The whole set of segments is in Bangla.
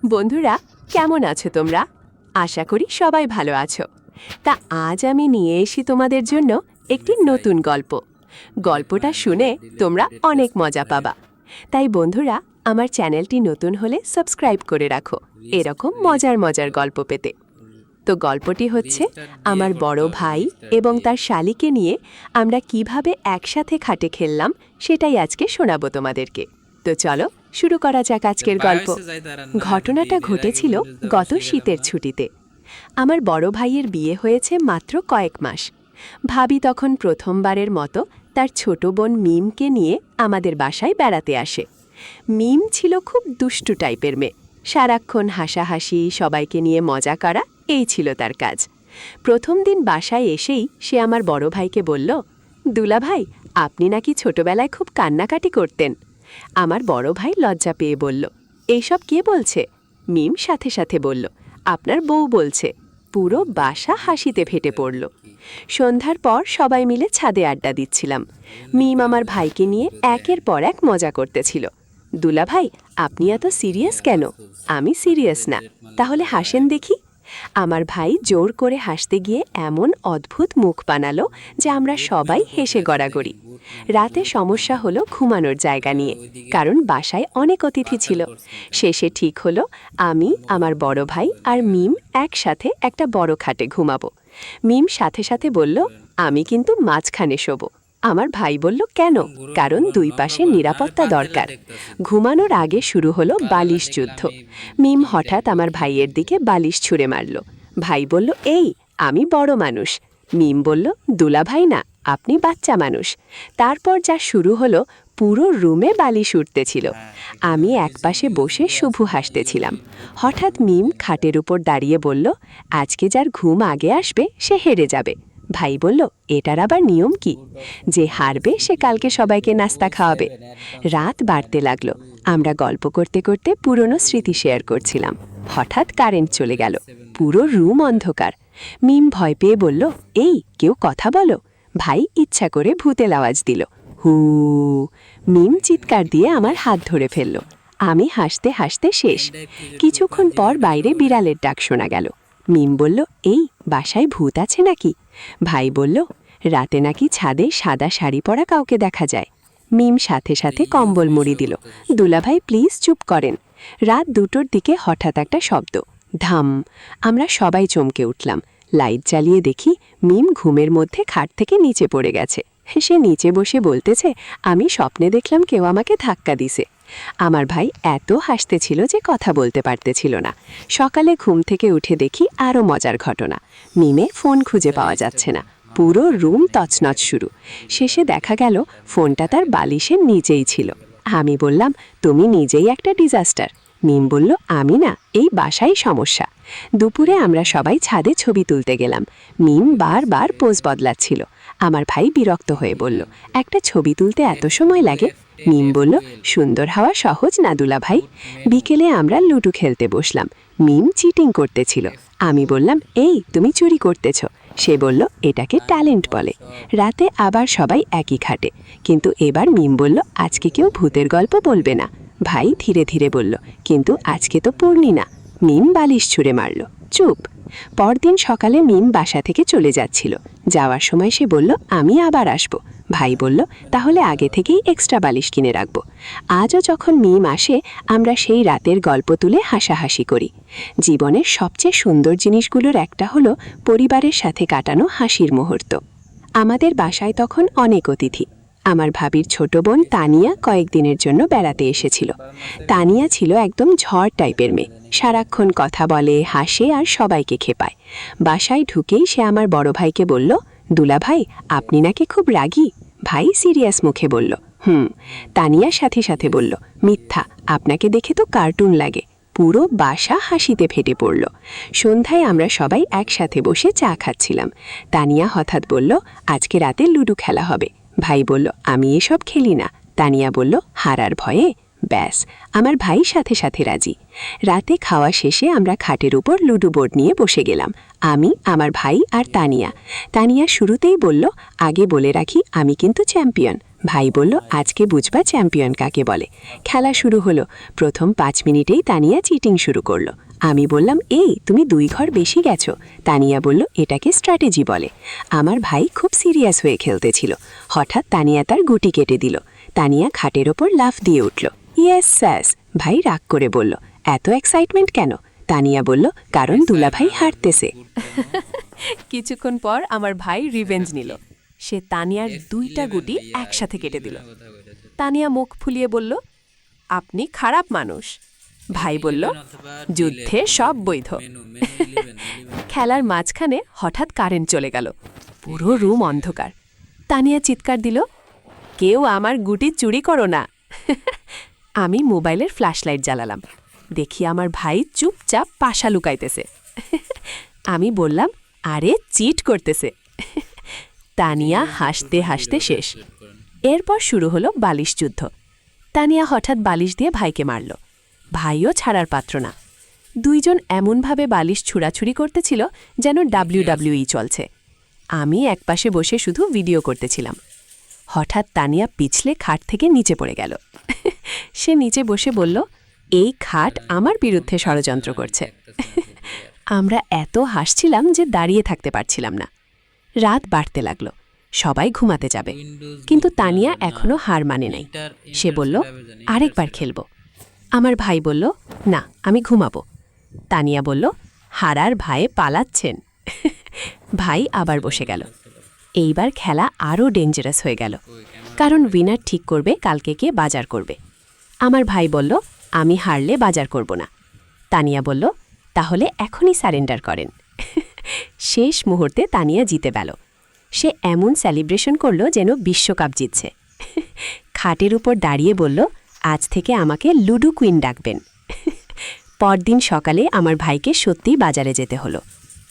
বন্ধুরা, কেমন আছো তোমরা? আশা করি সবাই ভালো আছো। তা আজ আমি নিয়ে এসেছি তোমাদের জন্য একটি নতুন গল্প। গল্পটা শুনে তোমরা অনেক মজা পাবা। তাই বন্ধুরা, আমার চ্যানেলটি নতুন হলে সাবস্ক্রাইব করে রাখো এরকম মজার মজার গল্প পেতে। তো গল্পটি হচ্ছে আমার বড় ভাই এবং তার শালিকে নিয়ে আমরা কিভাবে একসাথে খাটে খেললাম সেটাই আজকে শোনাবো তোমাদেরকে। তো চলো শুরু করা যাক আজকের গল্প। ঘটনাটা ঘটেছিল গত শীতের ছুটিতে। আমার বড় ভাইয়ের বিয়ে হয়েছে মাত্র কয়েক মাস। ভাবি তখন প্রথমবারের মতো তার ছোট বোন মিমকে নিয়ে আমাদের বাসায় বেড়াতে আসে। মিম ছিল খুব দুষ্টু টাইপের মেয়ে। সারাক্ষণ হাসাহাসি, সবাইকে নিয়ে মজা করা, এই ছিল তার কাজ। প্রথম দিন বাসায় এসেই সে আমার বড় ভাইকে বলল, দুলা ভাই, আপনি নাকি ছোটবেলায় খুব কান্নাকাটি করতেন। আমার বড় ভাই লজ্জা পেয়ে বলল, এইসব কে বলছে? মিম সাথে সাথে বলল, আপনার বউ বলছে। পুরো বাসা হাসিতে ফেটে পড়ল। সন্ধ্যার পর সবাই মিলে ছাদে আড্ডা দিচ্ছিলাম। মিম আমার ভাইকে নিয়ে একের পর এক মজা করতেছিল। দুলা ভাই, আপনি এত সিরিয়াস কেন? আমি সিরিয়াস না, তাহলে হাসেন দেখি। আমার ভাই জোর করে হাসতে গিয়ে এমন অদ্ভুত মুখ বানালো যে আমরা সবাই হেসে গড়াগড়ি। রাতে সমস্যা হলো ঘুমানোর জায়গা নিয়ে, কারণ বাসায় অনেক অতিথি ছিল। শেষে ঠিক হলো আমি, আমার বড় ভাই আর মিম একসাথে একটা বড় খাটে ঘুমাবো। মিম সাথে সাথে বলল, আমি কিন্তু মাঝখানে শোবো। আমার ভাই বলল, কেন? কারণ দুই পাশে নিরাপত্তা দরকার। ঘুমানোর আগে শুরু হলো বালিশ যুদ্ধ। মিম হঠাৎ আমার ভাইয়ের দিকে বালিশ ছুঁড়ে মারল। ভাই বলল, এই, আমি বড় মানুষ। মিম বলল, দুলা ভাই না, আপনি বাচ্চা মানুষ। তারপর যা শুরু হলো, পুরো রুমে বালিশ উঠতেছিল। আমি একপাশে বসে শুভু হাসতেছিলাম। হঠাৎ মিম খাটের উপর দাঁড়িয়ে বলল, আজকে যার ঘুম আগে আসবে সে হেরে যাবে। ভাই বলল, এটার আবার নিয়ম কি? যে হারবে সে কালকে সবাইকে নাস্তা খাওয়াবে। রাত বাড়তে লাগলো। আমরা গল্প করতে করতে পুরনো স্মৃতি শেয়ার করছিলাম। হঠাৎ কারেন্ট চলে গেল। পুরো রুম অন্ধকার। মিম ভয় পেয়ে বলল, এই, কেউ কথা বলো। ভাই ইচ্ছা করে ভূতের আওয়াজ দিল, হু। মিম চিৎকার দিয়ে আমার হাত ধরে ফেলল। আমি হাসতে হাসতে শেষ। কিছুক্ষণ পর বাইরে বিড়ালের ডাক শোনা গেল। মিম বলল, এই, বাসায় ভূত আছে নাকি? ভাই বলল, রাতে নাকি ছাদে সাদা শাড়ি পরা কাউকে দেখা যায়। মিম সাথে সাথে কম্বল মুড়ি দিল। দুলাভাই প্লিজ চুপ করেন। রাত 2টোর দিকে হঠাৎ একটা শব্দ, ধাম। আমরা সবাই চমকে উঠলাম। লাইট জ্বালিয়ে দেখি মিম ঘুমের মধ্যে খাট থেকে নিচে পড়ে গেছে। সে নিচে বসে বলতেছে, আমি স্বপ্নে দেখলাম কেউ আমাকে ধাক্কা দিছে। আমার ভাই এত হাসতেছিল যে কথা বলতে পারতেছিল না। সকালে ঘুম থেকে উঠে দেখি আরও মজার ঘটনা। মিমের ফোন খুঁজে পাওয়া যাচ্ছে না। পুরো রুম তছনছ শুরু। শেষে দেখা গেল ফোনটা তার বালিশের নিচেই ছিল। আমি বললাম, তুমি নিজেই একটা ডিজাস্টার। মিম বলল, আমি না, এই বাসাই সমস্যা। দুপুরে আমরা সবাই ছাদে ছবি তুলতে গেলাম। মিম বারবার পোজ বদলাচ্ছিল। আমার ভাই বিরক্ত হয়ে বলল, একটা ছবি তুলতে এত সময় লাগে? মিম বলল, সুন্দর হওয়া সহজ না দুলা ভাই। বিকেলে আমরা লুডো খেলতে বসলাম। মিম চিটিং করতেছিল। আমি বললাম, এই, তুমি চুরি করতেছ। সে বলল, এটাকে ট্যালেন্ট বলে। রাতে আবার সবাই একই খাটে, কিন্তু এবার মিম বলল, আজকে কেউ ভূতের গল্প বলবে না। ভাই ধীরে ধীরে বলল, কিন্তু আজকে তো পূর্ণি না। মিম বালিশ ছুঁড়ে মারল। চুপ। পরদিন সকালে মিম বাসা থেকে চলে যাচ্ছিল। যাওয়ার সময় সে বলল, আমি আবার আসব। ভাই বলল, তাহলে আগে থেকেই এক্সট্রা বালিশ কিনে রাখব। আজও যখন মিম আসে, আমরা সেই রাতের গল্প তুলে হাসাহাসি করি। জীবনের সবচেয়ে সুন্দর জিনিসগুলোর একটা হলো পরিবারের সাথে কাটানো হাসির মুহূর্ত। আমাদের বাসায় তখন অনেক অতিথি। আমার ভাবির ছোট বোন তানিয়া কয়েকদিনের জন্য বেড়াতে এসেছিল। তানিয়া ছিল একদম ঝড় টাইপের মেয়ে। সারাক্ষণ কথা বলে, হাসে আর সবাইকে খেপায়। বাসায় ঢুকেই সে আমার বড় ভাইকে বলল, দুলা ভাই, আপনি নাকি খুব রাগী। ভাই সিরিয়াস মুখে বলল, তানিয়ার সাথে সাথে বলল, মিথ্যা, আপনাকে দেখে তো কার্টুন লাগে। পুরো বাসা হাসিতে ফেটে পড়ল। সন্ধ্যায় আমরা সবাই একসাথে বসে চা খাচ্ছিলাম। তানিয়া হঠাৎ বলল, আজকে রাতে লুডো খেলা হবে। ভাই বলল, আমি এসব খেলি না। তানিয়া বলল, হারার ভয়ে। ব্যাস, আমার ভাই সাথে সাথে রাজি। রাতে খাওয়া শেষে আমরা খাটের উপর লুডো বোর্ড নিয়ে বসে গেলাম। আমি, আমার ভাই আর তানিয়া। তানিয়া শুরুতেই বলল, আগে বলে রাখি আমি কিন্তু চ্যাম্পিয়ন। ভাই বলল, আজকে বুঝবা চ্যাম্পিয়ন কাকে বলে। খেলা শুরু হলো। প্রথম 5 মিনিটেই তানিয়া চিটিং শুরু করলো। আমি বললাম, এই তুমি 2 ঘর বেশি গেছো। তানিয়া বলল, এটাকে স্ট্র্যাটেজি বলে। আমার ভাই খুব সিরিয়াস হয়ে খেলতেছিল। হঠাৎ তানিয়া তার গুটি কেটে দিল। তানিয়া খাটের ওপর লাফ দিয়ে উঠল। ইয়েস স্যাস। ভাই রাগ করে বলল, এত এক্সাইটমেন্ট কেন? তানিয়া বলল, কারণ দুলাভাই হারতেছে। কিছুক্ষণ পর আমার ভাই রিভেঞ্জ নিল। সে তানিয়ার 2টা গুটি একসাথে কেটে দিল। তানিয়া মুখ ফুলিয়ে বলল, আপনি খারাপ মানুষ। ভাই বলল, যুদ্ধে সব বৈধ। খেলার মাঝখানে হঠাৎ কারেন্ট চলে গেল। পুরো রুম অন্ধকার। তানিয়া চিৎকার দিল, কেউ আমার গুটি চুরি করো না। আমি মোবাইলের ফ্ল্যাশলাইট জ্বালালাম। দেখি আমার ভাই চুপচাপ পাশা লুকাইতেছে। আমি বললাম, আরে চিট করতেছে। তানিয়া হাসতে হাসতে শেষ। এরপর শুরু হলো বালিশ যুদ্ধ। তানিয়া হঠাৎ বালিশ দিয়ে ভাইকে মারল। ভাইও ছাড়ার পাত্র না। 2 জন এমনভাবে বালিশ ছুড়াছুড়ি করতেছিল যেন WWE চলছে। আমি একপাশে বসে শুধু ভিডিও করতেছিলাম। হঠাৎ তানিয়া পিছলে খাট থেকে নিচে পড়ে গেল। সে নিচে বসে বলল, এই খাট আমার বিরুদ্ধে ষড়যন্ত্র করছে। আমরা এত হাসছিলাম যে দাঁড়িয়ে থাকতে পারছিলাম না। রাত বাড়তে লাগলো। সবাই ঘুমাতে যাবে, কিন্তু তানিয়া এখনো হার মানে নাই। সে বলল, আরেকবার খেলব। আমার ভাই বলল, না, আমি ঘুমাবো। তানিয়া বলল, হারার ভয়ে পালাচ্ছেন। ভাই আবার বসে গেল। এইবার খেলা আরও ডেঞ্জারাস হয়ে গেল, কারণ উইনার ঠিক করবে কালকে কে বাজার করবে। আমার ভাই বলল, আমি হারলে বাজার করব না। তানিয়া বলল, তাহলে এখনই সারেন্ডার করেন। শেষ মুহূর্তে তানিয়া জিতে গেল। সে এমন সেলিব্রেশন করল যেন বিশ্বকাপ জিতছে। খাটের উপর দাঁড়িয়ে বলল, আজ থেকে আমাকে লুডো কুইন ডাকবেন। পরদিন সকালে আমার ভাইকে সত্যিই বাজারে যেতে হলো।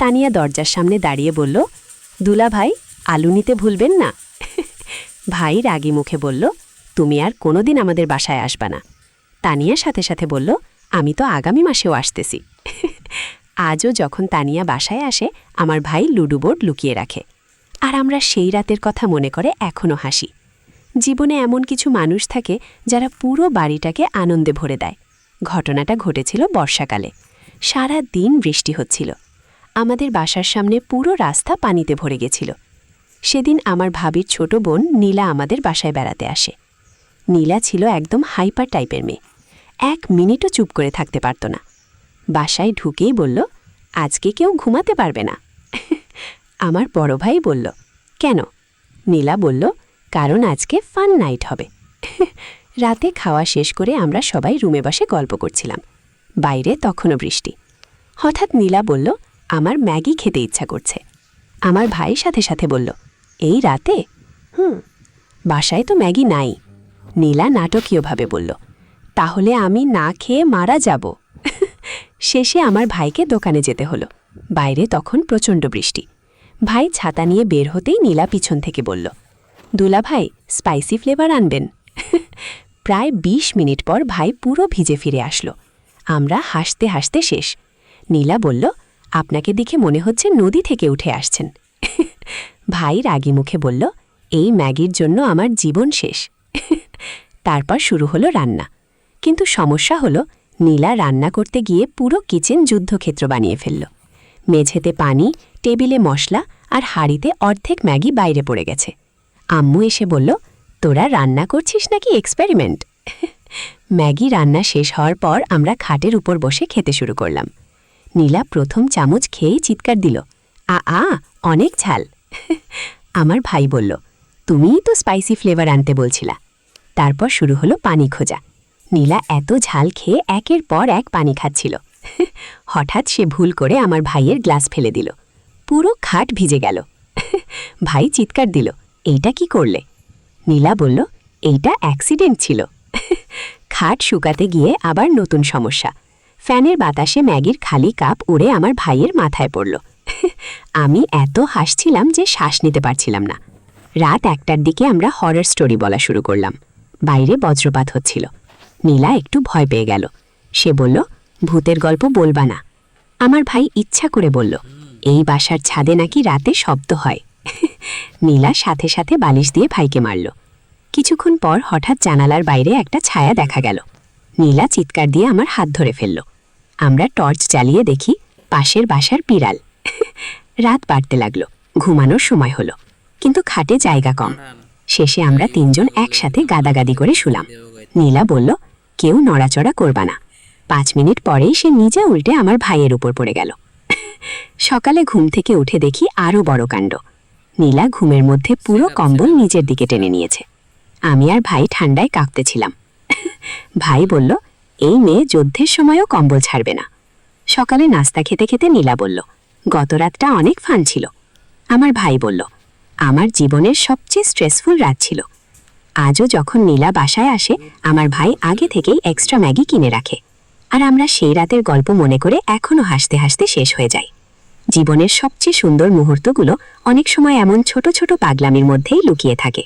তানিয়া দরজার সামনে দাঁড়িয়ে বলল, দুলা ভাই, আলু নিতে ভুলবেন না। ভাই রাগী মুখে বলল, তুমি আর কোনোদিন আমাদের বাসায় আসবা না। তানিয়া সাথে সাথে বলল, আমি তো আগামী মাসেও আসতেছি। আজও যখন তানিয়া বাসায় আসে, আমার ভাই লুডো বোর্ড লুকিয়ে রাখে। আর আমরা সেই রাতের কথা মনে করে এখনও হাসি। জীবনে এমন কিছু মানুষ থাকে যারা পুরো বাড়িটাকে আনন্দে ভরে দেয়। ঘটনাটা ঘটেছিল বর্ষাকালে। সারা দিন বৃষ্টি হচ্ছিল। আমাদের বাসার সামনে পুরো রাস্তা পানিতে ভরে গেছিল। সেদিন আমার ভাবির ছোট বোন নীলা আমাদের বাসায় বেড়াতে আসে। নীলা ছিল একদম হাইপার টাইপের মেয়ে। 1 মিনিটও চুপ করে থাকতে পারত না। বাসায় ঢুকেই বলল, আজকে কেউ ঘুমাতে পারবে না। আমার বড় ভাই বলল, কেন? নীলা বলল, কারণ আজকে ফান নাইট হবে। রাতে খাওয়া শেষ করে আমরা সবাই রুমে বসে গল্প করছিলাম। বাইরে তখনও বৃষ্টি। হঠাৎ নীলা বলল, আমার ম্যাগি খেতে ইচ্ছা করছে। আমার ভাই সাথে সাথে বলল, এই রাতে? বাসায় তো ম্যাগি নাই। নীলা নাটকীয়ভাবে বলল, তাহলে আমি না খেয়ে মারা যাব। শেষে আমার ভাইকে দোকানে যেতে হলো। বাইরে তখন প্রচণ্ড বৃষ্টি। ভাই ছাতা নিয়ে বের হতেই নীলা পিছন থেকে বলল, দুলা ভাই, স্পাইসি ফ্লেভার আনবেন? প্রায় 20 মিনিট পর ভাই পুরো ভিজে ফিরে আসলো। আমরা হাসতে হাসতে শেষ। নীলা বলল, আপনাকে দেখে মনে হচ্ছে নদী থেকে উঠে আসছেন। ভাই রাগী মুখে বলল, এই ম্যাগির জন্য আমার জীবন শেষ। তারপর শুরু হলো রান্না। কিন্তু সমস্যা হলো, নীলা রান্না করতে গিয়ে পুরো কিচেন যুদ্ধক্ষেত্র বানিয়ে ফেলল। মেঝেতে পানি, টেবিলে মশলা আর হাঁড়িতে অর্ধেক ম্যাগি বাইরে পড়ে গেছে। আম্মু এসে বলল, তোরা রান্না করছিস নাকি এক্সপেরিমেন্ট? ম্যাগি রান্না শেষ হওয়ার পর আমরা খাটের উপর বসে খেতে শুরু করলাম। নীলা প্রথম চামচ খেয়েই চিৎকার দিল, আ অনেক ঝাল। আমার ভাই বলল, তুমিই তো স্পাইসি ফ্লেভার আনতে বলছিলা। তারপর শুরু হলো পানি খোঁজা। নীলা এত ঝাল খেয়ে একের পর এক পানি খাচ্ছিল। হঠাৎ সে ভুল করে আমার ভাইয়ের গ্লাস ফেলে দিল। পুরো খাট ভিজে গেল। ভাই চিৎকার দিল, এইটা কি করলে? নীলা বলল, এইটা অ্যাক্সিডেন্ট ছিল। খাট শুকাতে গিয়ে আবার নতুন সমস্যা। ফ্যানের বাতাসে ম্যাগির খালি কাপ উড়ে আমার ভাইয়ের মাথায় পড়ল। আমি এত হাসছিলাম যে শ্বাস নিতে পারছিলাম না। রাত 1টার দিকে আমরা হরর স্টোরি বলা শুরু করলাম। বাইরে বজ্রপাত হচ্ছিল। নীলা একটু ভয় পেয়ে গেল। সে বলল, ভূতের গল্প বলবা না। আমার ভাই ইচ্ছা করে বলল, এই বাসার ছাদে নাকি রাতে শব্দ হয়। নীলা সাথে সাথে বালিশ দিয়ে ভাইকে মারল। কিছুক্ষণ পর হঠাৎ জানালার বাইরে একটা ছায়া দেখা গেল। নীলা চিৎকার দিয়ে আমার হাত ধরে ফেলল। আমরা টর্চ জ্বালিয়ে দেখি পাশের বাসার বিড়াল। রাত বাড়তে লাগলো, ঘুমানোর সময় হলো, কিন্তু খাটে জায়গা কম। শেষে আমরা তিনজন একসাথে গাদাগাদি করে শুলাম। নীলা বলল, কেউ নড়াচড়া করবা না। 5 মিনিট পরেই সে নিজে উল্টে আমার ভাইয়ের উপর পড়ে গেল। সকালে ঘুম থেকে উঠে দেখি আরও বড় কাণ্ড। নীলা ঘুমের মধ্যে পুরো কম্বল নিজের দিকে টেনে নিয়েছে। আমি আর ভাই ঠান্ডায় কাঁপতেছিলাম। ভাই বলল, এই মেয়ে যুদ্ধের সময়ও কম্বল ছাড়বে না। সকালে নাস্তা খেতে খেতে নীলা বলল, গত রাতটা অনেক ফান ছিল। আমার ভাই বলল, আমার জীবনের সবচেয়ে স্ট্রেসফুল রাত ছিল। আজও যখন নীলা বাসায় আসে, আমার ভাই আগে থেকেই এক্সট্রা ম্যাগি কিনে রাখে, আর আমরা সেই রাতের গল্প মনে করে এখনও হাসতে হাসতে শেষ হয়ে যাই। জীবনের সবচেয়ে সুন্দর মুহূর্তগুলো অনেক সময় এমন ছোট ছোট পাগলামির মধ্যেই লুকিয়ে থাকে।